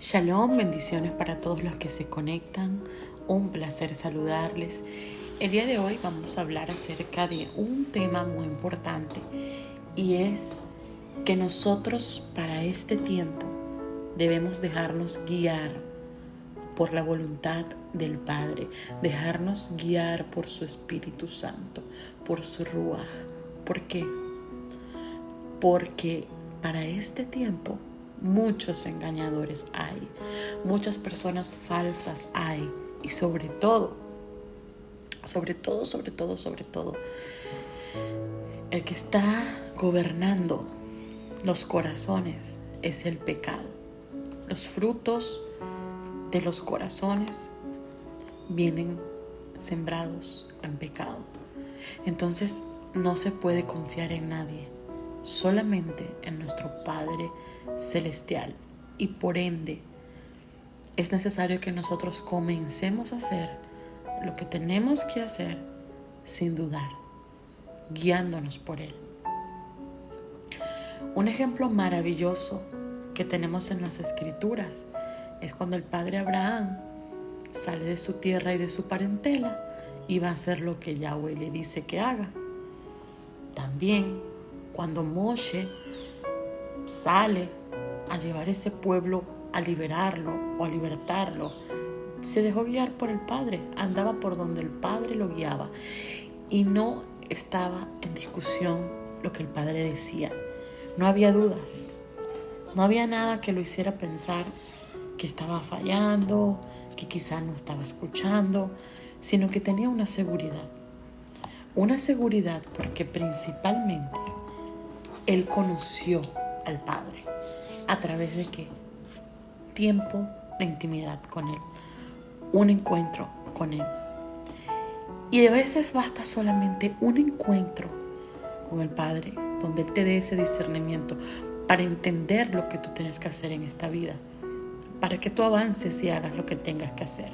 Shalom, bendiciones para todos los que se conectan. Un placer saludarles. El día de hoy vamos a hablar acerca de un tema muy importante y es que nosotros para este tiempo debemos dejarnos guiar por la voluntad del Padre, dejarnos guiar por su Espíritu Santo, por su Ruaj. ¿Por qué? Porque para este tiempo muchos engañadores hay, muchas personas falsas hay y sobre todo, el que está gobernando los corazones es el pecado. Los frutos de los corazones vienen sembrados en pecado. Entonces no se puede confiar en nadie, solamente en nuestro Padre Celestial. Y por ende es necesario que nosotros comencemos a hacer lo que tenemos que hacer sin dudar, guiándonos por Él. Un ejemplo maravilloso que tenemos en las Escrituras es cuando el padre Abraham sale de su tierra y de su parentela y va a hacer lo que Yahweh le dice que haga. También cuando Moshe sale a llevar ese pueblo a liberarlo o a libertarlo, se dejó guiar por el Padre, andaba por donde el Padre lo guiaba y no estaba en discusión lo que el Padre decía. No había dudas, no había nada que lo hiciera pensar que estaba fallando, que quizá no estaba escuchando, sino que tenía una seguridad porque principalmente él conoció al Padre. ¿A través de qué? Tiempo de intimidad con Él, un encuentro con Él. Y a veces basta solamente un encuentro con el Padre, donde Él te dé ese discernimiento para entender lo que tú tienes que hacer en esta vida, para que tú avances y hagas lo que tengas que hacer,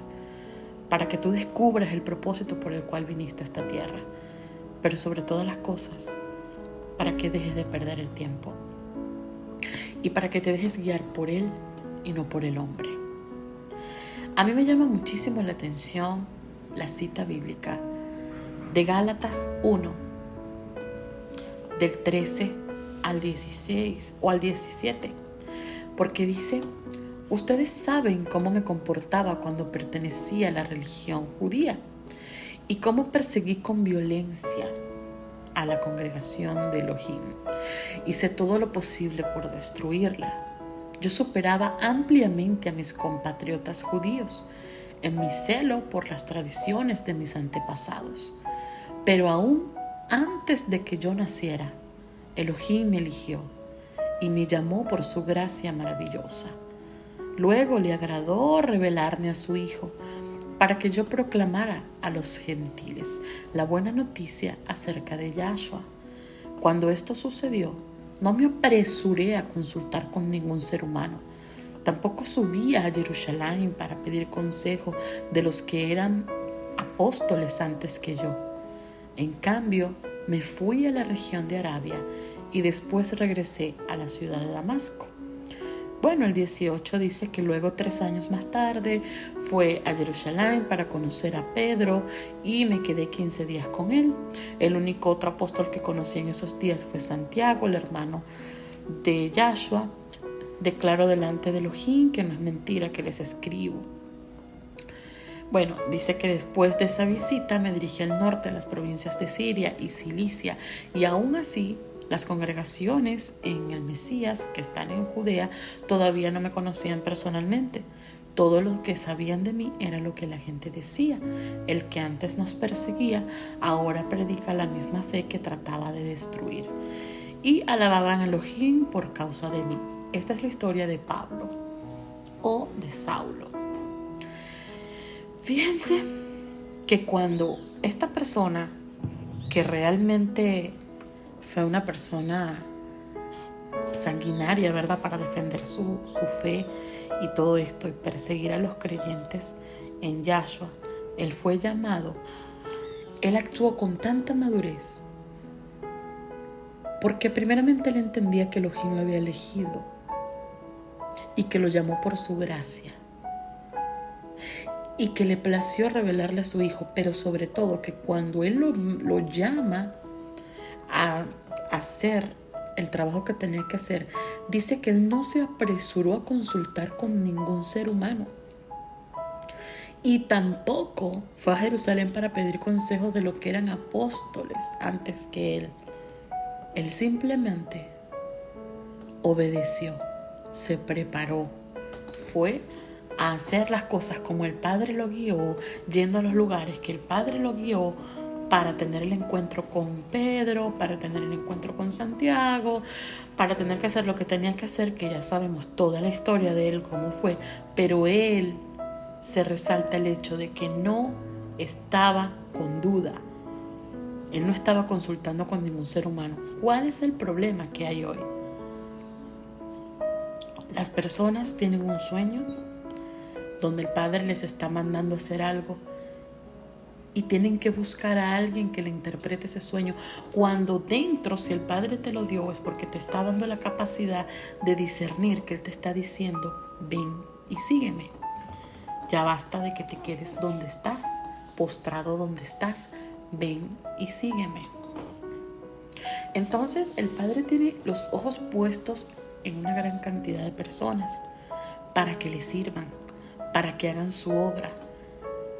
para que tú descubras el propósito por el cual viniste a esta tierra, pero sobre todas las cosas, para que dejes de perder el tiempo y para que te dejes guiar por Él y no por el hombre. A mí me llama muchísimo la atención la cita bíblica de Gálatas 1, del 13 al 16 o al 17, porque dice: ustedes saben cómo me comportaba cuando pertenecía a la religión judía y cómo perseguí con violencia a la congregación de Elohim. Hice todo lo posible por destruirla. Yo superaba ampliamente a mis compatriotas judíos en mi celo por las tradiciones de mis antepasados. Pero aún antes de que yo naciera, Elohim me eligió y me llamó por su gracia maravillosa. Luego le agradó revelarme a su Hijo para que yo proclamara a los gentiles la buena noticia acerca de Yahshua. Cuando esto sucedió, no me apresuré a consultar con ningún ser humano. Tampoco subí a Jerusalén para pedir consejo de los que eran apóstoles antes que yo. En cambio, me fui a la región de Arabia y después regresé a la ciudad de Damasco. Bueno, el 18 dice que luego 3 años más tarde fue a Jerusalén para conocer a Pedro y me quedé 15 días con él. El único otro apóstol que conocí en esos días fue Santiago, el hermano de Yahshua. Declaro delante de Elohim que no es mentira que les escribo. Bueno, dice que después de esa visita me dirigí al norte, a las provincias de Siria y Cilicia, y aún así las congregaciones en el Mesías que están en Judea todavía no me conocían personalmente. Todo lo que sabían de mí era lo que la gente decía. El que antes nos perseguía ahora predica la misma fe que trataba de destruir. Y alababan a Elohim por causa de mí. Esta es la historia de Pablo o de Saulo. Fíjense que cuando esta persona, que realmente fue una persona sanguinaria, ¿verdad?, para defender su fe y todo esto y perseguir a los creyentes en Yahshua, él fue llamado. Él actuó con tanta madurez porque primeramente él entendía que Elohim lo había elegido y que lo llamó por su gracia y que le plació revelarle a su hijo, pero sobre todo que cuando él lo llama a hacer el trabajo que tenía que hacer, dice que él no se apresuró a consultar con ningún ser humano y tampoco fue a Jerusalén para pedir consejo de lo que eran apóstoles antes que él. Él simplemente obedeció, se preparó, fue a hacer las cosas como el Padre lo guió, yendo a los lugares que el Padre lo guió, para tener el encuentro con Pedro, para tener el encuentro con Santiago, para tener que hacer lo que tenía que hacer, que ya sabemos toda la historia de él, cómo fue, pero él se resalta el hecho de que no estaba con duda. Él no estaba consultando con ningún ser humano. ¿Cuál es el problema que hay hoy? Las personas tienen un sueño donde el Padre les está mandando a hacer algo y tienen que buscar a alguien que le interprete ese sueño, cuando dentro, si el Padre te lo dio, es porque te está dando la capacidad de discernir que Él te está diciendo: ven y sígueme. Ya basta de que te quedes donde estás, postrado donde estás. Ven y sígueme. Entonces el Padre tiene los ojos puestos en una gran cantidad de personas para que le sirvan, para que hagan su obra.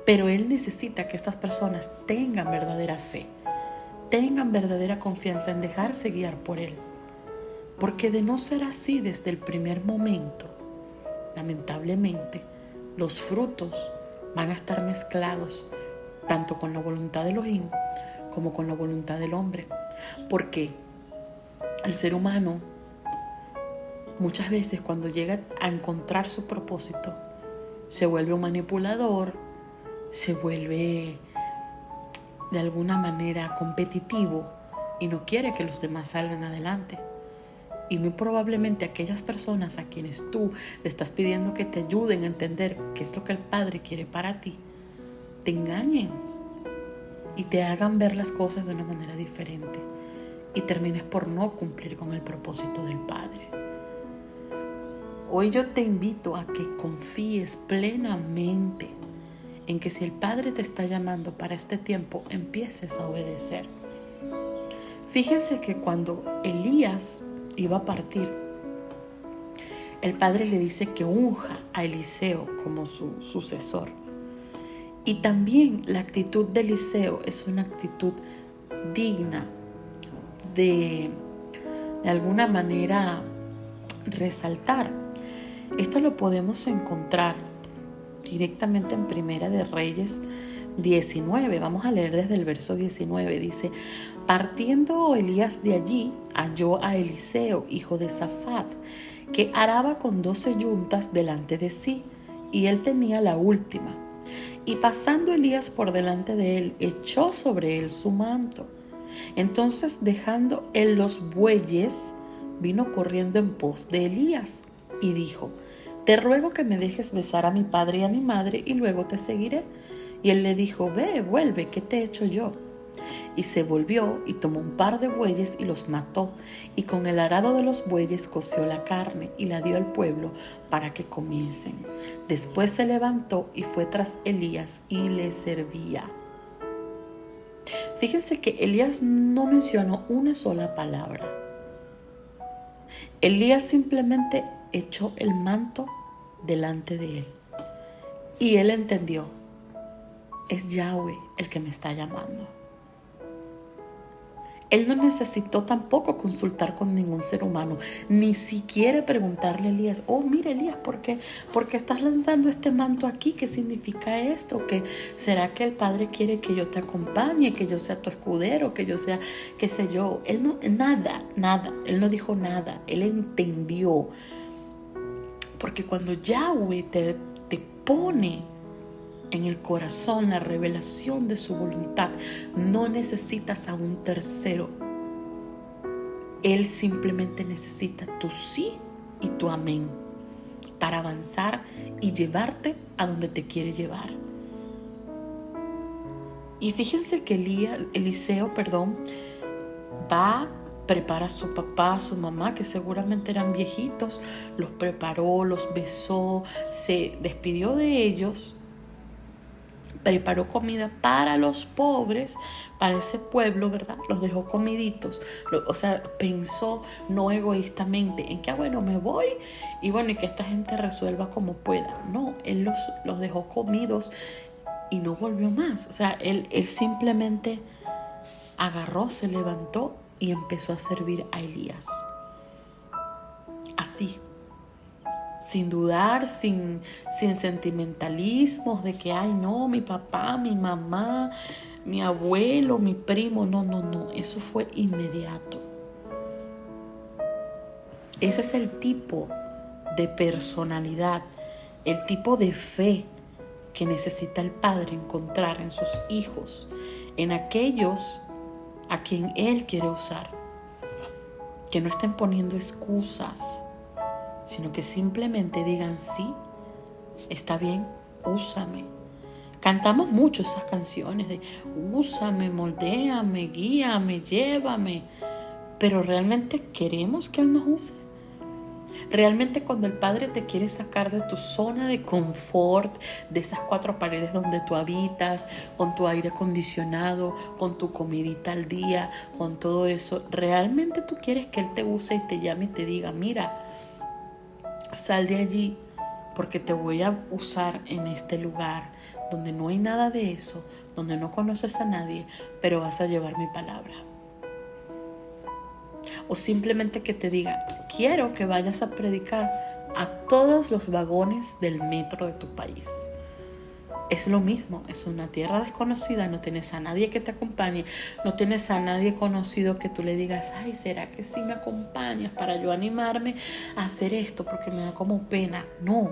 Pero Él necesita que estas personas tengan verdadera fe, tengan verdadera confianza en dejarse guiar por Él. Porque de no ser así desde el primer momento, lamentablemente, los frutos van a estar mezclados tanto con la voluntad de Elohim como con la voluntad del hombre. Porque el ser humano, muchas veces cuando llega a encontrar su propósito, se vuelve un manipulador, se vuelve de alguna manera competitivo y no quiere que los demás salgan adelante. Y muy probablemente aquellas personas a quienes tú le estás pidiendo que te ayuden a entender qué es lo que el Padre quiere para ti, te engañen y te hagan ver las cosas de una manera diferente y termines por no cumplir con el propósito del Padre. Hoy yo te invito a que confíes plenamente en que si el Padre te está llamando para este tiempo, empieces a obedecer. Fíjense que cuando Elías iba a partir, el Padre le dice que unja a Eliseo como su sucesor. Y también la actitud de Eliseo es una actitud digna de alguna manera resaltar. Esto lo podemos encontrar directamente en Primera de Reyes 19. Vamos a leer desde el verso 19. Dice: partiendo Elías de allí, halló a Eliseo, hijo de Safat, que araba con 12 yuntas delante de sí, y él tenía la última. Y pasando Elías por delante de él, echó sobre él su manto. Entonces, dejando él los bueyes, vino corriendo en pos de Elías y dijo: te ruego que me dejes besar a mi padre y a mi madre, y luego te seguiré. Y él le dijo: ve, vuelve, ¿qué te he hecho yo? Y se volvió y tomó un par de bueyes y los mató, y con el arado de los bueyes coció la carne y la dio al pueblo para que comiesen. Después se levantó y fue tras Elías y le servía. Fíjense que Elías no mencionó una sola palabra. Elías simplemente echó el manto delante de él. Y él entendió: es Yahweh el que me está llamando. Él no necesitó tampoco consultar con ningún ser humano, ni siquiera preguntarle a Elías: oh, mira, Elías, ¿por qué estás lanzando este manto aquí? ¿Qué significa esto? ¿Qué será que el Padre quiere que yo te acompañe, que yo sea tu escudero, que yo sea, qué sé yo? Él no, nada, él no dijo nada, él entendió. Porque cuando Yahweh te pone en el corazón la revelación de su voluntad, no necesitas a un tercero. Él simplemente necesita tu sí y tu amén para avanzar y llevarte a donde te quiere llevar. Y fíjense que Eliseo va prepara a su papá, a su mamá, que seguramente eran viejitos, los preparó, los besó, se despidió de ellos, preparó comida para los pobres, para ese pueblo, ¿verdad? Los dejó comiditos, o sea, pensó no egoístamente en que, bueno, me voy y bueno, y que esta gente resuelva como pueda. No, él los dejó comidos y no volvió más. O sea, él simplemente agarró, se levantó y empezó a servir a Elías. Así, sin dudar, sin sentimentalismos de que, ay no, mi papá, mi mamá, mi abuelo, mi primo. No, eso fue inmediato. Ese es el tipo de personalidad, el tipo de fe que necesita el Padre encontrar en sus hijos, en aquellos a quien Él quiere usar. Que no estén poniendo excusas, sino que simplemente digan, sí, está bien, úsame. Cantamos mucho esas canciones de úsame, moldéame, guíame, llévame, pero ¿realmente queremos que Él nos use? Realmente cuando el Padre te quiere sacar de tu zona de confort, de esas 4 paredes donde tú habitas, con tu aire acondicionado, con tu comidita al día, con todo eso, ¿realmente tú quieres que Él te use y te llame y te diga, mira, sal de allí porque te voy a usar en este lugar donde no hay nada de eso, donde no conoces a nadie, pero vas a llevar mi palabra? O simplemente que te diga, quiero que vayas a predicar a todos los vagones del metro de tu país. Es lo mismo, es una tierra desconocida, no tienes a nadie que te acompañe, no tienes a nadie conocido que tú le digas, ay, ¿será que sí me acompañas para yo animarme a hacer esto? Porque me da como pena. No,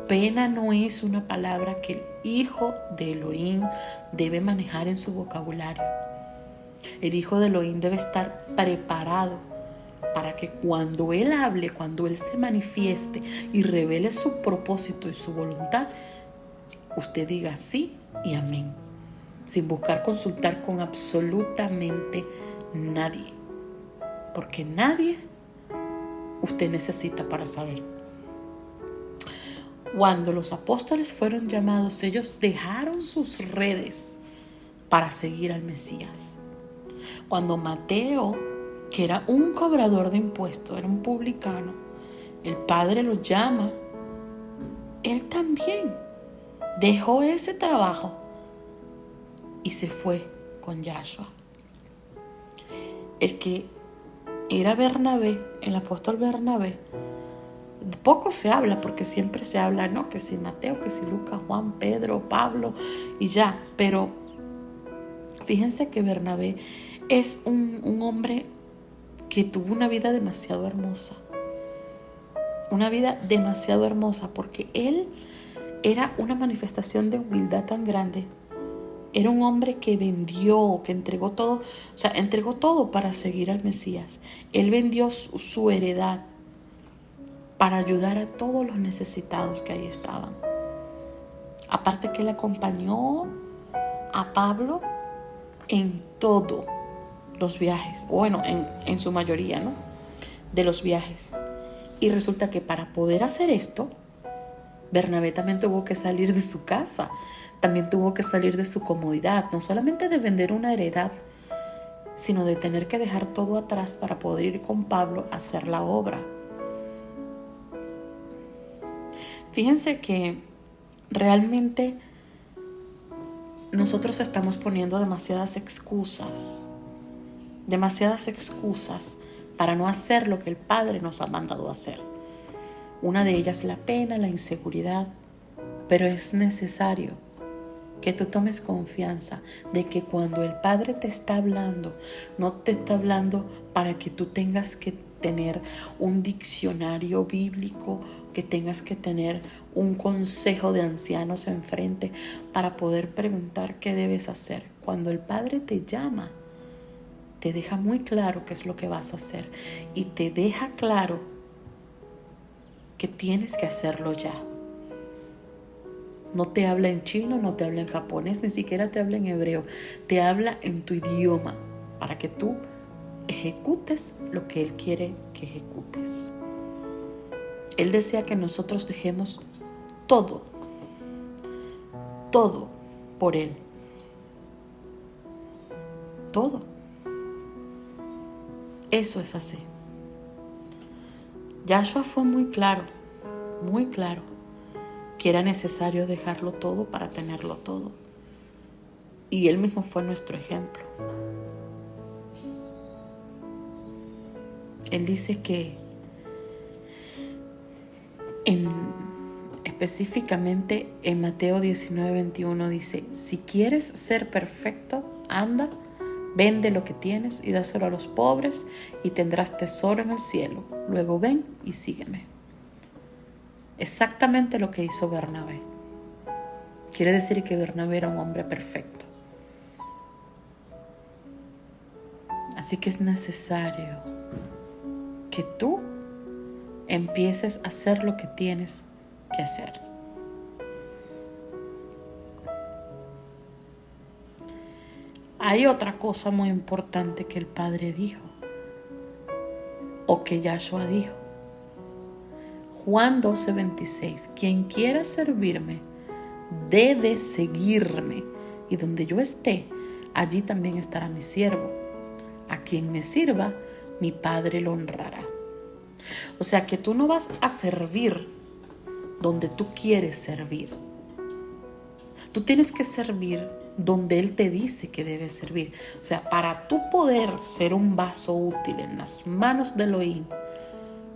pena no es una palabra que el hijo de Elohim debe manejar en su vocabulario. El hijo de Elohim debe estar preparado para que cuando Él hable, cuando Él se manifieste y revele su propósito y su voluntad, usted diga sí y amén, sin buscar consultar con absolutamente nadie, porque nadie usted necesita para saber. Cuando los apóstoles fueron llamados, ellos dejaron sus redes para seguir al Mesías. Cuando Mateo, que era un cobrador de impuestos, era un publicano, el Padre lo llama, él también dejó ese trabajo y se fue con Yahshua. El que era Bernabé, el apóstol Bernabé, poco se habla porque siempre se habla, ¿no? Que si Mateo, que si Lucas, Juan, Pedro, Pablo y ya. Pero fíjense que Bernabé es un hombre que tuvo una vida demasiado hermosa. Una vida demasiado hermosa porque él era una manifestación de humildad tan grande. Era un hombre que vendió, que entregó todo, o sea, entregó todo para seguir al Mesías. Él vendió su heredad para ayudar a todos los necesitados que ahí estaban. Aparte que él acompañó a Pablo en todos los viajes, bueno, en su mayoría, ¿no? De los viajes. Y resulta que para poder hacer esto, Bernabé también tuvo que salir de su casa, también tuvo que salir de su comodidad, no solamente de vender una heredad, sino de tener que dejar todo atrás para poder ir con Pablo a hacer la obra. Fíjense que realmente nosotros estamos poniendo demasiadas excusas para no hacer lo que el Padre nos ha mandado a hacer. Una de ellas la pena, la inseguridad, pero es necesario que tú tomes confianza de que cuando el Padre te está hablando, no te está hablando para que tú tengas que tener un diccionario bíblico, que tengas que tener un consejo de ancianos enfrente para poder preguntar qué debes hacer. Cuando el Padre te llama, te deja muy claro qué es lo que vas a hacer y te deja claro que tienes que hacerlo ya. No te habla en chino, no te habla en japonés, ni siquiera te habla en hebreo. Te habla en tu idioma para que tú ejecutes lo que Él quiere que ejecutes. Él desea que nosotros dejemos todo por Él. Todo. Eso es así. Yahshua fue muy claro, que era necesario dejarlo todo para tenerlo todo. Y Él mismo fue nuestro ejemplo. Él dice que específicamente en Mateo 19:21 dice: si quieres ser perfecto, anda, vende lo que tienes y dáselo a los pobres y tendrás tesoro en el cielo. Luego ven y sígueme. Exactamente lo que hizo Bernabé. Quiere decir que Bernabé era un hombre perfecto. Así que es necesario que tú empieces a hacer lo que tienes que hacer. Hay otra cosa muy importante que el Padre dijo, o que Yahshua dijo. Juan 12:26: quien quiera servirme, debe seguirme, y donde yo esté, allí también estará mi siervo. A quien me sirva, mi Padre lo honrará. O sea que tú no vas a servir donde tú quieres servir. Tú tienes que servir donde Él te dice que debes servir. O sea, para tú poder ser un vaso útil en las manos de Elohim,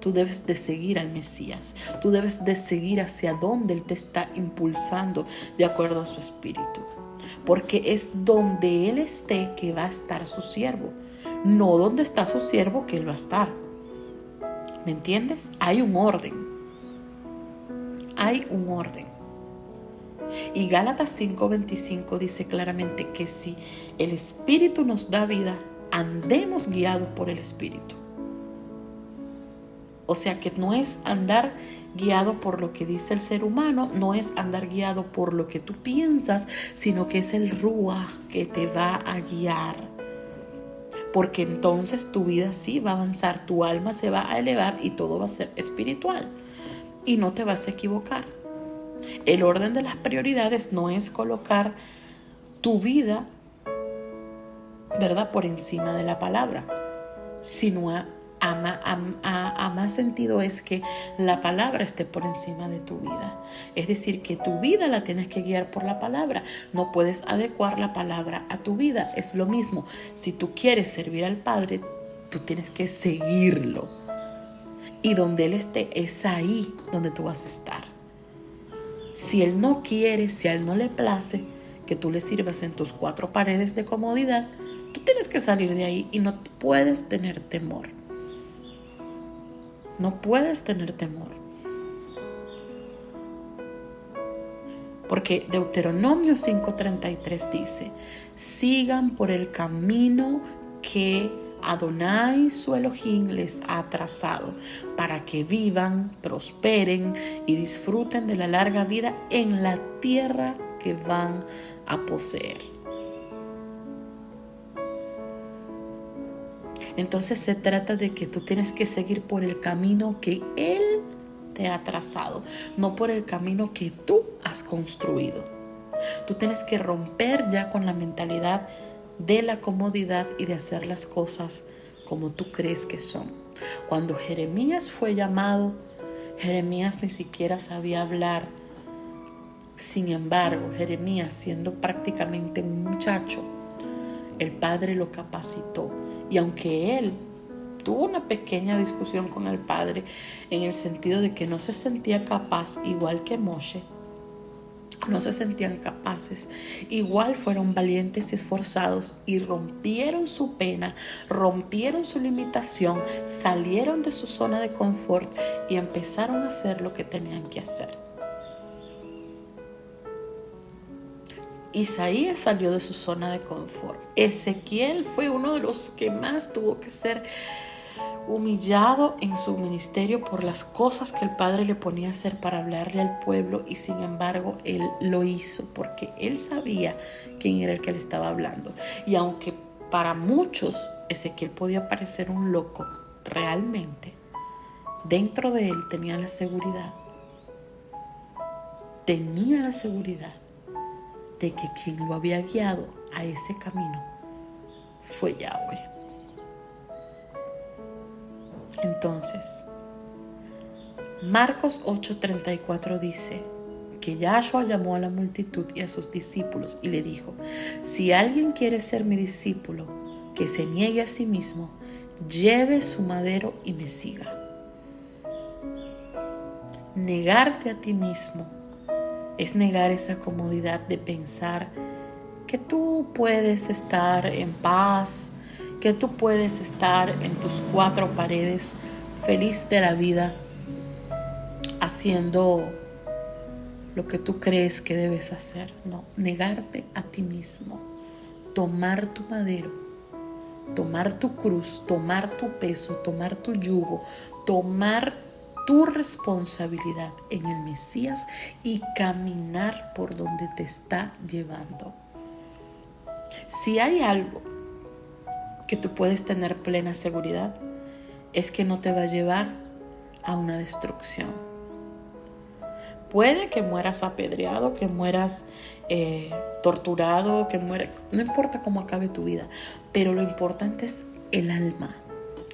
tú debes de seguir al Mesías. Tú debes de seguir hacia donde Él te está impulsando de acuerdo a su espíritu. Porque es donde Él esté que va a estar su siervo. No donde está su siervo que Él va a estar. ¿Me entiendes? Hay un orden. Hay un orden. Y Gálatas 5:25 dice claramente que si el Espíritu nos da vida, andemos guiados por el Espíritu. O sea que no es andar guiado por lo que dice el ser humano, no es andar guiado por lo que tú piensas, sino que es el Ruach que te va a guiar. Porque entonces tu vida sí va a avanzar, tu alma se va a elevar y todo va a ser espiritual. Y no te vas a equivocar. El orden de las prioridades no es colocar tu vida, ¿verdad?, por encima de la palabra, sino a más sentido es que la palabra esté por encima de tu vida. Es decir, que tu vida la tienes que guiar por la palabra. No puedes adecuar la palabra a tu vida. Es lo mismo. Si tú quieres servir al Padre, tú tienes que seguirlo. Y donde Él esté, es ahí donde tú vas a estar. Si Él no quiere, si a Él no le place que tú le sirvas en tus 4 paredes de comodidad, tú tienes que salir de ahí y no puedes tener temor. No puedes tener temor. Porque Deuteronomio 5:33 dice: sigan por el camino que Adonai su Elohim les ha trazado, para que vivan, prosperen y disfruten de la larga vida en la tierra que van a poseer. Entonces se trata de que tú tienes que seguir por el camino que Él te ha trazado, no por el camino que tú has construido. Tú tienes que romper ya con la mentalidad de la comodidad y de hacer las cosas como tú crees que son. Cuando Jeremías fue llamado, Jeremías ni siquiera sabía hablar. Sin embargo, Jeremías, siendo prácticamente un muchacho, el Padre lo capacitó. Y aunque él tuvo una pequeña discusión con el Padre en el sentido de que no se sentía capaz, igual que Moshe, no se sentían capaces, igual fueron valientes y esforzados y rompieron su pena, rompieron su limitación, salieron de su zona de confort y empezaron a hacer lo que tenían que hacer. Isaías salió de su zona de confort. Ezequiel fue uno de los que más tuvo que ser humillado en su ministerio por las cosas que el Padre le ponía a hacer para hablarle al pueblo, y sin embargo él lo hizo porque él sabía quién era el que le estaba hablando. Y aunque para muchos Ezequiel podía parecer un loco, realmente dentro de él tenía la seguridad de que quien lo había guiado a ese camino fue Yahweh. Entonces, Marcos 8:34 dice que Yahshua llamó a la multitud y a sus discípulos y le dijo: si alguien quiere ser mi discípulo, que se niegue a sí mismo, lleve su madero y me siga. Negarte a ti mismo es negar esa comodidad de pensar que tú puedes estar en paz, que tú puedes estar en tus cuatro paredes, feliz de la vida, haciendo lo que tú crees que debes hacer. No, negarte a ti mismo, tomar tu madero, tomar tu cruz, tomar tu peso, tomar tu yugo, tomar tu responsabilidad en el Mesías y caminar por donde te está llevando. Si hay algo que tú puedes tener plena seguridad, es que no te va a llevar a una destrucción. Puede que mueras apedreado, que mueras torturado, no importa cómo acabe tu vida, pero lo importante es el alma.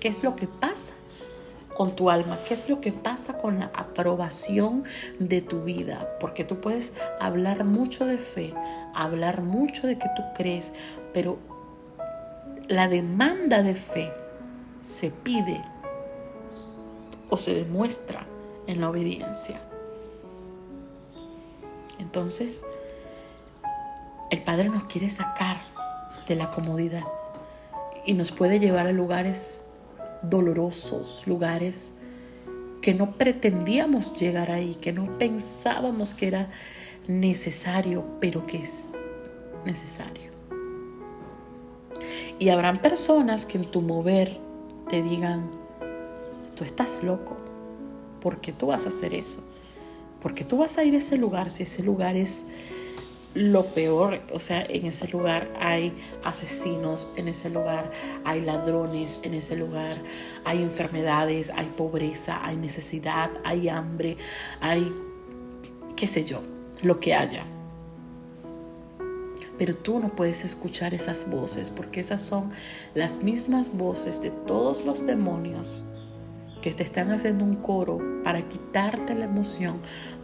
¿Qué es lo que pasa con tu alma? ¿Qué es lo que pasa con la aprobación de tu vida? Porque tú puedes hablar mucho de fe, hablar mucho de que tú crees, pero la demanda de fe se pide o se demuestra en la obediencia. Entonces, el Padre nos quiere sacar de la comodidad y nos puede llevar a lugares dolorosos, lugares que no pretendíamos llegar ahí, que no pensábamos que era necesario, pero que es necesario. Y habrán personas que en tu mover te digan: tú estás loco, ¿por qué tú vas a hacer eso? ¿Por qué tú vas a ir a ese lugar si ese lugar es lo peor? O sea, en ese lugar hay asesinos, en ese lugar hay ladrones, en ese lugar hay enfermedades, hay pobreza, hay necesidad, hay hambre, hay qué sé yo, lo que haya. Pero tú no puedes escuchar esas voces, porque esas son las mismas voces de todos los demonios que te están haciendo un coro para quitarte la emoción,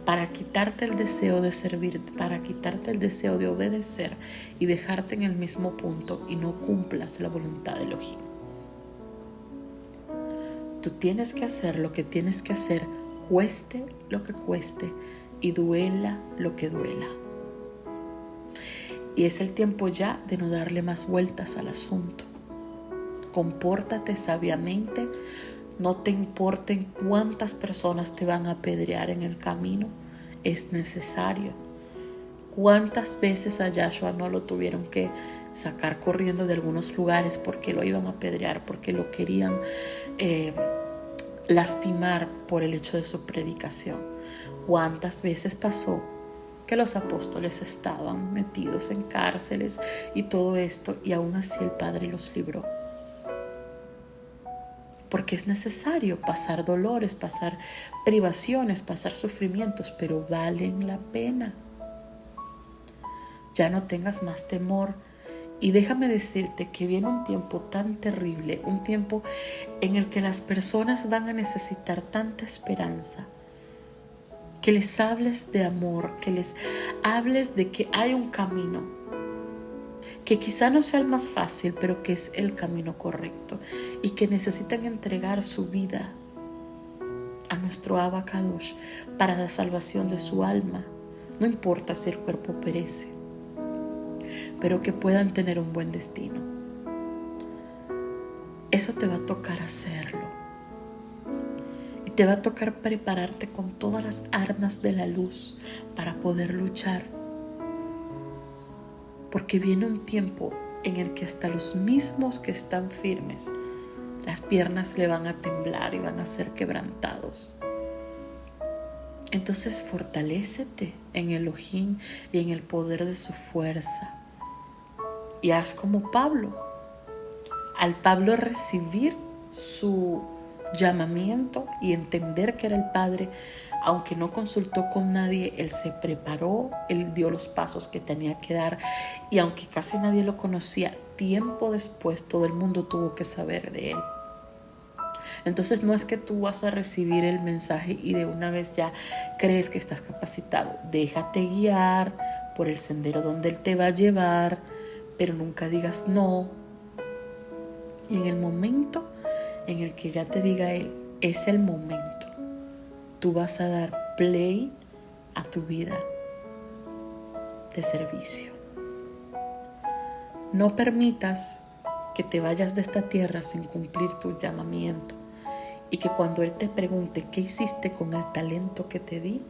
para quitarte el deseo de servir, para quitarte el deseo de obedecer y dejarte en el mismo punto y no cumplas la voluntad de Elohim. Tú tienes que hacer lo que tienes que hacer, cueste lo que cueste y duela lo que duela. Y es el tiempo ya de no darle más vueltas al asunto. Compórtate sabiamente. No te importen cuántas personas te van a apedrear en el camino, es necesario. ¿Cuántas veces a Yahshua no lo tuvieron que sacar corriendo de algunos lugares porque lo iban a apedrear, porque lo querían lastimar por el hecho de su predicación? ¿Cuántas veces pasó que los apóstoles estaban metidos en cárceles y todo esto, y aún así el Padre los libró? Porque es necesario pasar dolores, pasar privaciones, pasar sufrimientos, pero valen la pena. Ya no tengas más temor. Y déjame decirte que viene un tiempo tan terrible, un tiempo en el que las personas van a necesitar tanta esperanza, que les hables de amor, que les hables de que hay un camino, que quizá no sea el más fácil, pero que es el camino correcto, y que necesitan entregar su vida a nuestro Abba Kadosh para la salvación de su alma. No importa si el cuerpo perece, pero que puedan tener un buen destino. Eso te va a tocar hacerlo. Y te va a tocar prepararte con todas las armas de la luz para poder luchar. Porque viene un tiempo en el que hasta los mismos que están firmes, las piernas le van a temblar y van a ser quebrantados. Entonces fortalécete en Elohim y en el poder de su fuerza. Y haz como Pablo. Al Pablo recibir su llamamiento y entender que era el Padre, aunque no consultó con nadie, él se preparó, él dio los pasos que tenía que dar, y aunque casi nadie lo conocía, tiempo después todo el mundo tuvo que saber de él. Entonces no es que tú vas a recibir el mensaje y de una vez ya crees que estás capacitado. Déjate guiar por el sendero donde Él te va a llevar, pero nunca digas no. Y en el momento en el que ya te diga Él, es el momento, tú vas a dar play a tu vida de servicio. No permitas que te vayas de esta tierra sin cumplir tu llamamiento y que cuando Él te pregunte qué hiciste con el talento que te di,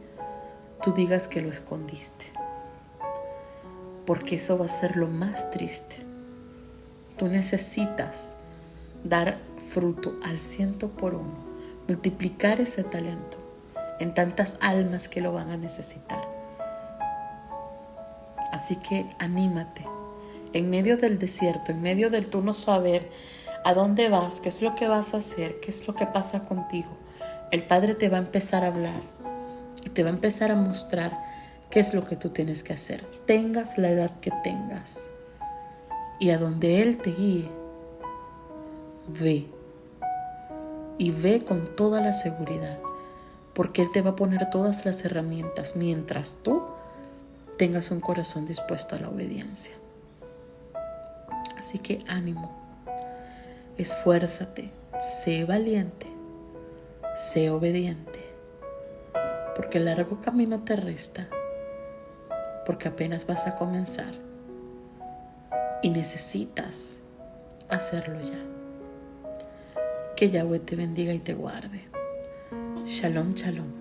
tú digas que lo escondiste, porque eso va a ser lo más triste. Tú necesitas dar fruto al 100 por 1, multiplicar ese talento en tantas almas que lo van a necesitar. Así que anímate. En medio del desierto, en medio del tú no saber a dónde vas, qué es lo que vas a hacer, qué es lo que pasa contigo, el Padre te va a empezar a hablar y te va a empezar a mostrar qué es lo que tú tienes que hacer. Tengas la edad que tengas y a donde Él te guíe, ve. Y ve con toda la seguridad, porque Él te va a poner todas las herramientas mientras tú tengas un corazón dispuesto a la obediencia. Así que ánimo, esfuérzate, sé valiente, sé obediente, porque el largo camino te resta, porque apenas vas a comenzar y necesitas hacerlo ya. Que Yahweh te bendiga y te guarde. Shalom, shalom.